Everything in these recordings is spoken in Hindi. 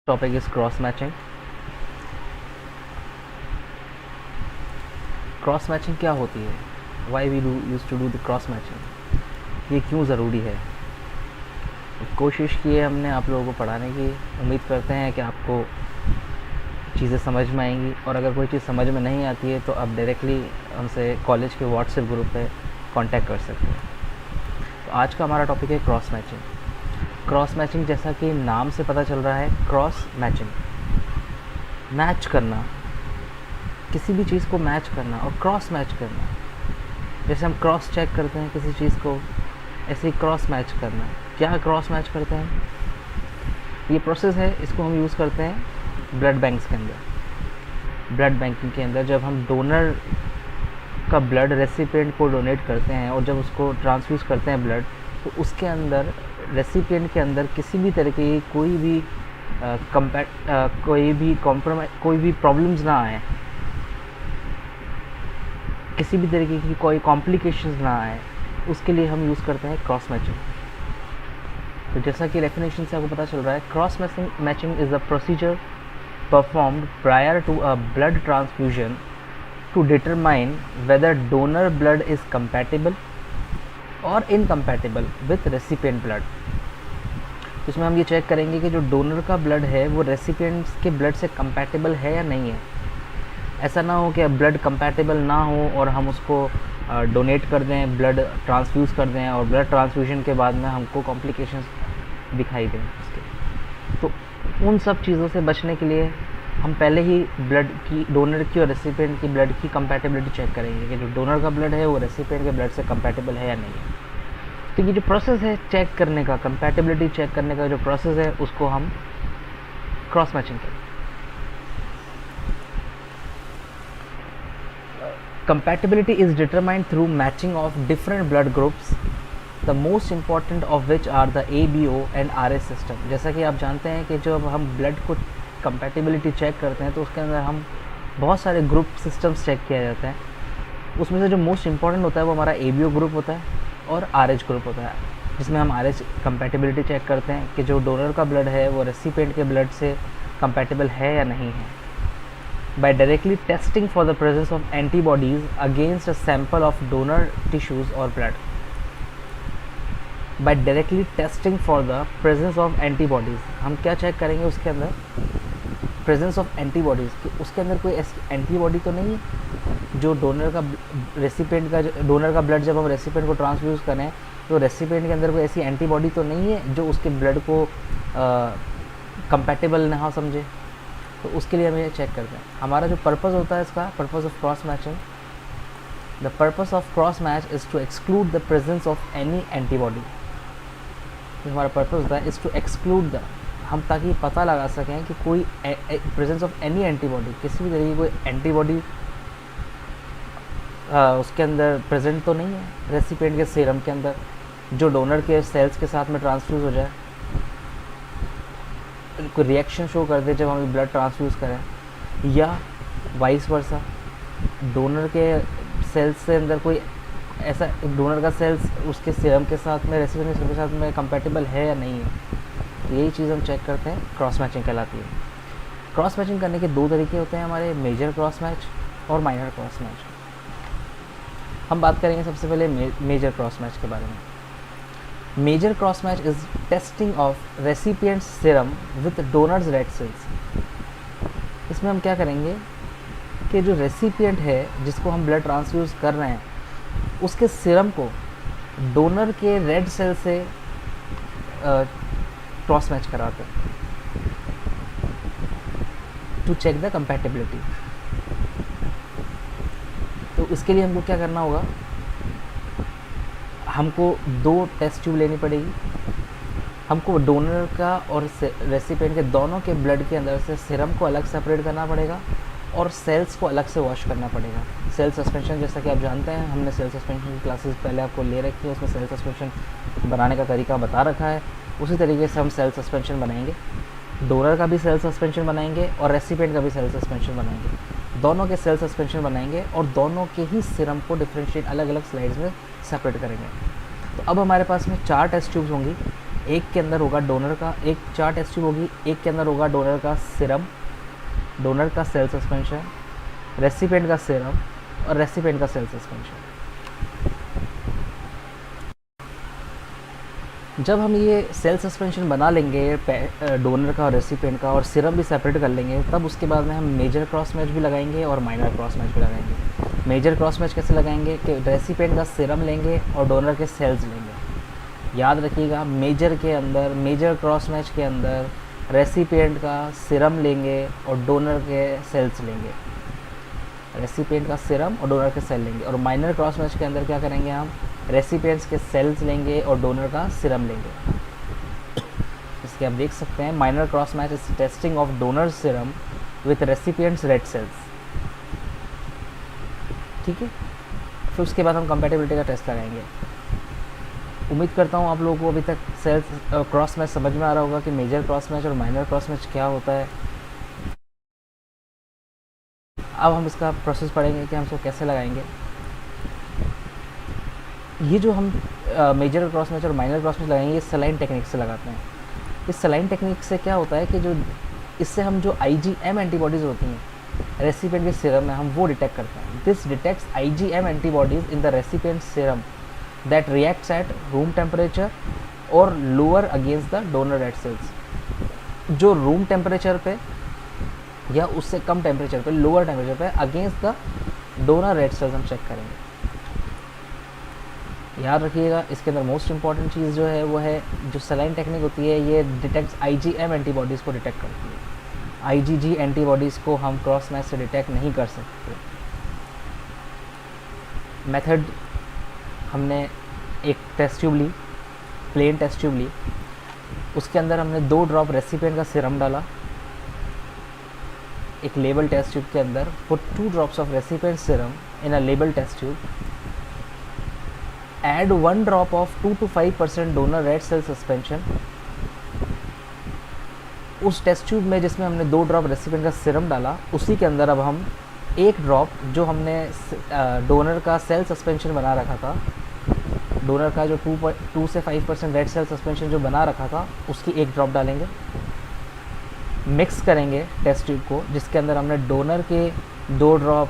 Topic is cross matching. Cross matching क्या होती है? Why we use to do the cross matching? ये क्यों ज़रूरी है? कोशिश की है हमने आप लोगों को पढ़ाने की। उम्मीद करते हैं कि आपको चीज़ें समझ में आएंगी, और अगर कोई चीज़ समझ में नहीं आती है तो आप डायरेक्टली हमसे कॉलेज के व्हाट्सएप ग्रुप पे कांटेक्ट कर सकते हैं। तो आज का हमारा टॉपिक है क्रॉस मैचिंग। क्रॉस मैचिंग, जैसा कि नाम से पता चल रहा है, क्रॉस मैचिंग, मैच करना, किसी भी चीज़ को मैच करना और क्रॉस मैच करना। जैसे हम क्रॉस चेक करते हैं किसी चीज़ को, ऐसे ही क्रॉस मैच करना। क्या क्रॉस मैच करते हैं? ये प्रोसेस है, इसको हम यूज़ करते हैं ब्लड बैंक्स के अंदर। ब्लड बैंकिंग के अंदर जब हम डोनर का ब्लड रेसिपिएंट को डोनेट करते हैं और जब उसको ट्रांसफ्यूज़ करते हैं ब्लड, तो उसके अंदर रेसिपिएंट के अंदर किसी भी तरह की कोई भी प्रॉब्लम्स ना आए, किसी भी तरीके की कोई कॉम्प्लिकेशंस ना आए, उसके लिए हम यूज़ करते हैं क्रॉस मैचिंग। तो जैसा कि डेफिनेशन से आपको पता चल रहा है, cross matching is a procedure performed prior to a blood transfusion to determine whether donor blood is compatible और इनकम्पैटिबल विथ रेसिपिएंट ब्लड। तो इसमें हम ये चेक करेंगे कि जो डोनर का ब्लड है वो रेसिपिएंट्स के ब्लड से कंपैटिबल है या नहीं है। ऐसा ना हो कि ब्लड कंपैटिबल ना हो और हम उसको डोनेट कर दें, ब्लड ट्रांसफ्यूज़ कर दें और ब्लड ट्रांसफ्यूजन के बाद में हमको कॉम्प्लिकेशंस दिखाई दें उसके। तो उन सब चीज़ों से बचने के लिए हम पहले ही ब्लड की, डोनर की और रेसिपिएंट की ब्लड की कंपैटिबिलिटी चेक करेंगे कि जो डोनर का ब्लड है वो रेसिपिएंट के ब्लड से कंपैटिबल है या नहीं है। तो ये जो प्रोसेस है चेक करने का, कंपैटिबिलिटी चेक करने का जो प्रोसेस है, उसको हम क्रॉस मैचिंग कहते हैं। Compatibility is determined through matching of different blood groups, the most important of which are the ABO and RS system। जैसा कि आप जानते हैं कि जब हम ब्लड को कंपैटिबिलिटी चेक करते हैं तो उसके अंदर हम बहुत सारे ग्रुप सिस्टम्स चेक किया जाता है। उसमें से जो मोस्ट इम्पॉर्टेंट होता है वो हमारा ABO ग्रुप होता है और RH ग्रुप होता है, जिसमें हम RH कंपैटिबिलिटी चेक करते हैं कि जो डोनर का ब्लड है वो रेसिपिएंट के ब्लड से कंपैटिबल है या नहीं है, by directly testing for the presence of antibodies against a sample of donor tissues or blood। by directly testing for the presence of antibodies, हम क्या चेक करेंगे उसके अंदर? presence of antibodies, कि उसके अंदर कोई ऐसी एंटीबॉडी तो नहीं है जो डोनर का रेसिपिएंट का, डोनर का ब्लड जब हम रेसिपिएंट को ट्रांसफ्यूज़ करें तो रेसिपिएंट के अंदर कोई ऐसी एंटीबॉडी तो नहीं है जो उसके ब्लड को कंपैटिबल ना समझे। तो उसके लिए हम ये चेक करते हैं। हमारा जो पर्पस होता है इसका, purpose of cross matching, the purpose of cross match is to exclude the presence of any antibody. हमारा पर्पस होता है इज़ टू एक्सक्लूड द, हम ताकि पता लगा सकें कि कोई प्रेजेंस ऑफ एनी एंटीबॉडी, किसी भी तरीके की कोई एंटीबॉडी उसके अंदर प्रेजेंट तो नहीं है रेसिपिएंट के सीरम के अंदर, जो डोनर के सेल्स के साथ में ट्रांसफ्यूज़ हो जाए, कोई रिएक्शन शो कर दे जब हम ब्लड ट्रांसफ्यूज़ करें, या वाइस वर्सा डोनर के सेल्स से अंदर कोई ऐसा, डोनर का सेल्स उसके सीरम के साथ में, रेसिपिएंट के साथ में कंपैटिबल है या नहीं है। तो यही चीज़ हम चेक करते हैं, क्रॉस मैचिंग कहलाती है। क्रॉस मैचिंग करने के दो तरीके होते हैं हमारे, मेजर क्रॉस मैच और माइनर क्रॉस मैच। हम बात करेंगे सबसे पहले मेजर क्रॉस मैच के बारे में। Major cross match is testing of recipient's serum with donor's red cells। इसमें हम क्या करेंगे कि जो रेसिपिएंट है जिसको हम ब्लड ट्रांसफ्यूज़ कर रहे हैं, उसके सीरम को डोनर के रेड सेल से क्रॉस मैच कराते हैं टू चेक द कंपैटिबिलिटी। तो इसके लिए हमको क्या करना होगा? हमको 2 टेस्ट ट्यूब लेनी पड़ेगी। हमको डोनर का और रेसिपिएंट के दोनों के ब्लड के अंदर से सीरम को अलग सेपरेट करना पड़ेगा और सेल्स को अलग से वॉश करना पड़ेगा। सेल सस्पेंशन, जैसा कि आप जानते हैं, हमने सेल सस्पेंशन की क्लासेस पहले आपको ले रखी है, उसमें सेल सस्पेंशन बनाने का तरीका बता रखा है। उसी तरीके से हम सेल सस्पेंशन बनाएंगे, डोनर का भी सेल सस्पेंशन बनाएंगे और रेसिपिएंट का भी सेल सस्पेंशन बनाएंगे। दोनों के सेल सस्पेंशन बनाएंगे और दोनों के ही सीरम को डिफ्रेंशिएट अलग अलग स्लाइड्स में सेपरेट करेंगे। तो अब हमारे पास में 4 टेस्ट ट्यूब्स होंगी। एक के अंदर होगा डोनर का, एक 4 टेस्ट ट्यूब होगी, एक के अंदर होगा डोनर का सिरम, डोनर का सेल सस्पेंशन, रेसिपिएंट का सिरम और रेसिपिएंट का सेल सस्पेंशन। जब हम ये सेल सस्पेंशन बना लेंगे डोनर का और रेसिपिएंट का और सिरम भी सेपरेट कर लेंगे, तब उसके बाद में हम मेजर क्रॉस मैच भी लगाएंगे और माइनर क्रॉस मैच भी लगाएंगे। मेजर क्रॉस मैच कैसे लगाएंगे कि रेसिपिएंट का सिरम लेंगे और डोनर के सेल्स लेंगे। याद रखिएगा, मेजर क्रॉस मैच के अंदर रेसिपिएंट का सिरम लेंगे और डोनर के सेल्स लेंगे, रेसिपिएंट का सिरम और डोनर के सेल लेंगे। और माइनर क्रॉस मैच के अंदर क्या करेंगे, हम रेसिपिएंट्स के सेल्स लेंगे और डोनर का सिरम लेंगे। इसके आप देख सकते हैं, minor cross match is testing of donor Siram with recipients red cells. ठीक है, फिर उसके बाद हम कंपैटिबिलिटी का टेस्ट लगाएंगे। उम्मीद करता हूँ आप लोगों को अभी तक सेल्स क्रॉस मैच समझ में आ रहा होगा कि मेजर क्रॉस मैच और माइनर क्रॉस मैच क्या होता है। अब हम इसका प्रोसेस पढ़ेंगे कि हम इसको कैसे लगाएंगे। ये जो हम मेजर क्रॉस मैच और माइनर क्रॉस मैच लगाएंगे, ये सलाइन टेक्निक से लगाते हैं। इस सलाइन टेक्निक से क्या होता है कि जो इससे हम जो IgM एंटीबॉडीज़ होती हैं रेसिपिएंट के सीरम में, हम वो डिटेक्ट करते हैं। This detects IgM antibodies in the recipient serum that reacts at room temperature और lower against the donor red cells. जो रूम टेम्परेचर पे या उससे कम टेम्परेचर पे, लोअर टेम्परेचर पे against the donor red cells हम चेक करेंगे। याद रखिएगा, इसके अंदर मोस्ट इंपॉर्टेंट चीज़ जो है वो है जो सलाइन टेक्निक होती है, ये डिटेक्ट्स IgM एंटीबॉडीज़ को डिटेक्ट करती है। IgG एंटीबॉडीज़ को हम क्रॉस मैच से डिटेक्ट नहीं कर सकते। मेथड, हमने एक टेस्ट ट्यूब ली, प्लेन टेस्ट ट्यूब ली, उसके अंदर हमने 2 ड्रॉप रेसिपिएंट का सिरम डाला। एक लेबल टेस्ट ट्यूब के अंदर put 2 drops of recipient serum in a label test tube, add 1 drop of 2 to 5% donor red cell suspension। उस टेस्ट ट्यूब में जिसमें हमने 2 ड्रॉप रेसिपिएंट का सिरम डाला, उसी के अंदर अब हम 1 ड्रॉप जो हमने डोनर का सेल सस्पेंशन बना रखा था, डोनर का जो 2 से 5% रेड सेल सस्पेंशन जो बना रखा था, उसकी 1 ड्रॉप डालेंगे। मिक्स करेंगे टेस्ट ट्यूब को, जिसके अंदर हमने डोनर के 2 ड्रॉप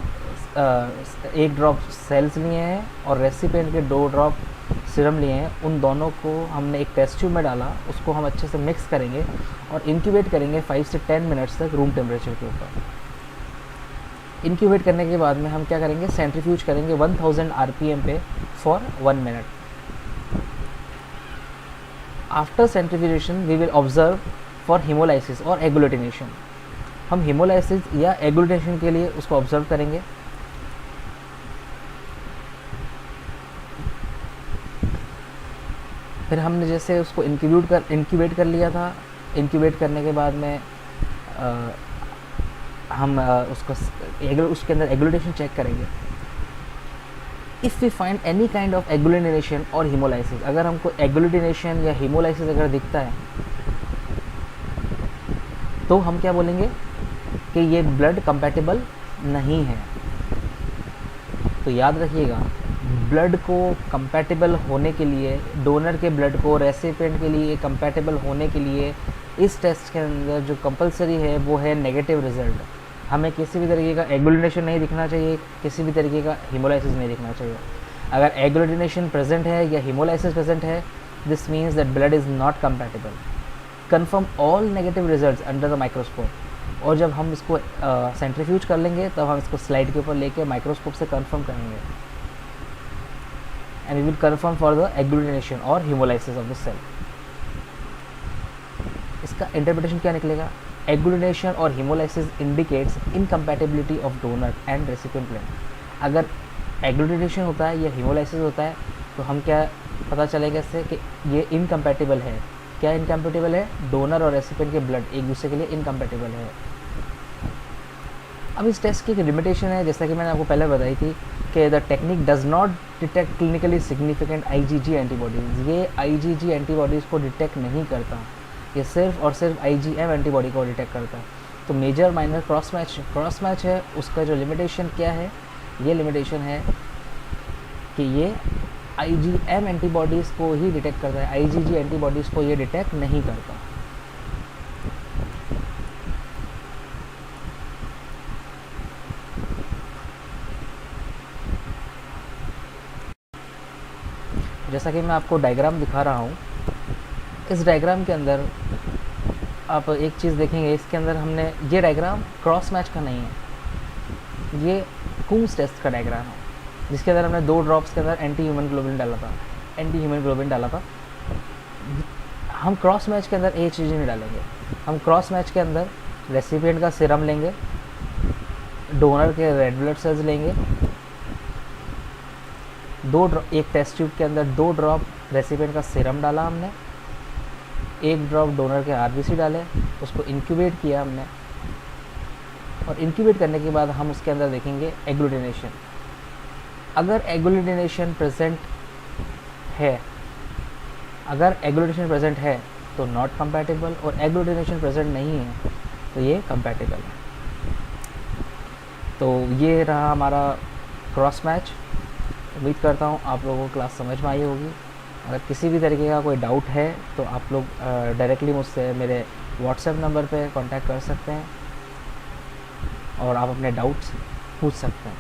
1 ड्रॉप सेल्स लिए हैं और रेसिपिएंट के 2 ड्रॉप सिरम लिए हैं। उन दोनों को हमने एक टेस्ट ट्यूब में डाला, उसको हम अच्छे से मिक्स करेंगे और इंक्यूबेट करेंगे 5 से 10 मिनट्स तक रूम टेम्परेचर के ऊपर। इंक्यूबेट करने के बाद में हम क्या करेंगे, सेंट्रीफ्यूज करेंगे 1000 RPM पे for 1 minute. After centrifugation we will observe for haemolysis और एग्लूटिनेशन। हम हीमोलाइसिस या एग्लूटिनेशन के लिए उसको ऑब्जर्व करेंगे। फिर हमने जैसे उसको इंक्यूबेट कर लिया था, इंक्यूबेट करने के बाद में हम उसके अंदर एग्लूटिनेशन चेक करेंगे। If we find any kind of agglutination और हीमोलाइसिस, अगर हमको एग्लूटिनेशन या हीमोलाइसिस अगर दिखता है तो हम क्या बोलेंगे कि ये ब्लड कंपैटिबल नहीं है। तो याद रखिएगा, ब्लड को कंपैटिबल होने के लिए, डोनर के ब्लड को रेसिपिएंट के लिए कंपैटिबल होने के लिए इस टेस्ट के अंदर जो कंपलसरी है वो है नेगेटिव रिजल्ट। हमें किसी भी तरीके का एग्लूटिनेशन नहीं दिखना चाहिए, किसी भी तरीके का हीमोलाइसिस नहीं दिखना चाहिए। अगर एग्लूटिनेशन प्रेजेंट है या हीमोलाइसिस प्रेजेंट है, this means that blood is not compatible. Confirm all negative results under the microscope. और जब हम इसको सेंट्रीफ्यूज कर लेंगे, तब हम इसको स्लाइड के ऊपर लेके माइक्रोस्कोप से कंफर्म करेंगे and we will confirm for the agglutination और हीमोलाइसिस ऑफ द सेल। इसका इंटरप्रिटेशन क्या निकलेगा, एग्लूटिनेशन और haemolysis indicates incompatibility of donor and recipient blood. अगर एग्लूटिनेशन होता है या हीमोलाइसिस होता है तो हम क्या पता चलेगा इससे कि ये इनकम्पैटिबल है। क्या इनकम्पैटिबल है, डोनर और रेसिपिएंट के ब्लड एक दूसरे के लिए इनकम्पैटिबल है। अब इस टेस्ट की एक लिमिटेशन है, जैसा कि मैंने आपको पहले बताई थी कि the technique does not detect clinically significant IgG antibodies. ये IgG एंटीबॉडीज़ को डिटेक्ट नहीं करता, ये सिर्फ और सिर्फ IgM एंटीबॉडी को डिटेक्ट करता है। तो मेजर माइनर क्रॉस मैच है, उसका जो लिमिटेशन क्या है, ये लिमिटेशन है कि ये IgM एंटीबॉडीज़ को ही डिटेक्ट करता है, IgG एंटीबॉडीज़ को ये डिटेक्ट नहीं करता। जैसा कि मैं आपको डायग्राम दिखा रहा हूँ, इस डायग्राम के अंदर आप एक चीज़ देखेंगे, इसके अंदर हमने ये डायग्राम क्रॉस मैच का नहीं है, ये कूम्स टेस्ट का डायग्राम है, जिसके अंदर हमने 2 ड्रॉप्स के अंदर एंटी ह्यूमन ग्लोबिन डाला था। हम क्रॉस मैच के अंदर ये चीज़ नहीं डालेंगे, हम क्रॉस मैच के अंदर रेसिपिएंट का सीरम लेंगे, डोनर के रेड ब्लड सेल्स लेंगे, एक टेस्ट ट्यूब के अंदर 2 ड्रॉप रेसिपिएंट का सीरम डाला हमने, 1 ड्रॉप डोनर के RBC डाले, उसको इंक्यूबेट किया हमने, और इंक्यूबेट करने के बाद हम उसके अंदर देखेंगे एग्लूटिनेशन। अगर एग्लूटिनेशन प्रेजेंट है तो नॉट कंपैटिबल, और एग्लूटिनेशन प्रेजेंट नहीं है तो ये कंपैटिबल है। तो ये रहा हमारा क्रॉस मैच। उम्मीद करता हूँ आप लोगों को क्लास समझ में आई होगी। अगर किसी भी तरीके का कोई डाउट है तो आप लोग डायरेक्टली मुझसे मेरे व्हाट्सएप नंबर पे कांटेक्ट कर सकते हैं और आप अपने डाउट्स पूछ सकते हैं।